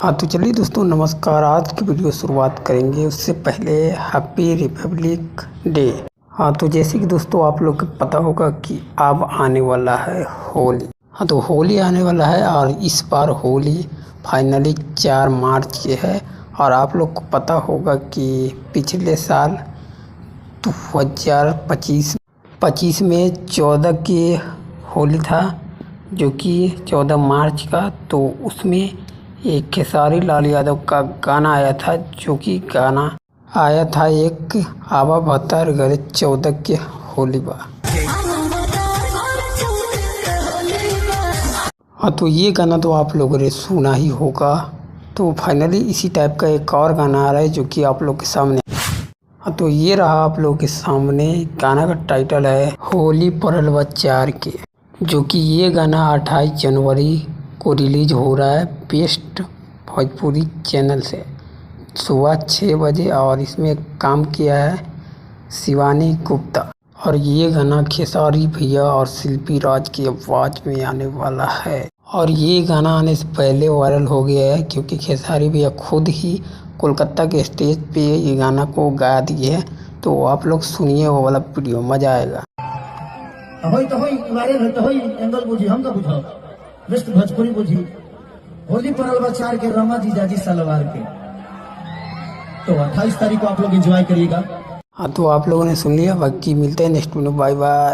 हाँ तो चलिए दोस्तों, नमस्कार। आज की वीडियो शुरुआत करेंगे उससे पहले हैप्पी रिपब्लिक डे। हाँ तो जैसे कि दोस्तों आप लोग को पता होगा कि अब आने वाला है होली। हाँ तो होली आने वाला है और इस बार होली फाइनली 4 मार्च की है। और आप लोग को पता होगा कि पिछले साल 2025 में 14 की होली था, जो कि 14 मार्च का। तो उसमें एक खेसारी लाल यादव का गाना आया था, जो कि गाना आया था एक आवा भतर गरे 14 के होली बा। हाँ तो ये गाना तो आप लोगों ने सुना ही होगा। तो फाइनली इसी टाइप का एक और गाना आ रहा है, जो कि आप लोग के सामने। हाँ तो ये रहा आप लोग के सामने। गाना का टाइटल है होली पड़ल बा 4 के, जो कि ये गाना 28 जनवरी को रिलीज हो रहा है बेस्ट भोजपुरी चैनल से सुबह 6 बजे। और इसमें काम किया है शिवानी गुप्ता। और ये गाना खेसारी भैया और शिल्पी राज की आवाज़ में आने वाला है। और ये गाना आने से पहले वायरल हो गया है, क्योंकि खेसारी भैया खुद ही कोलकाता के स्टेज पे ये गाना को गा दिए हैं। तो आप लोग सुनिए वो वाला वीडियो, मज़ा आएगा। होई तो होई वायरल तो होई एंगल बुझी हम तो बुझाओ बेस्ट भोजपुरी बुझी। होली पड़ल बा 4 के रमा जीजाजी सलवार के। तो 28 तारीख को आप लोग एंजॉय करिएगा। हाँ तो आप लोगों ने सुन लिया, बाकी मिलते हैं नेक्स्ट वीडियो। Bye bye.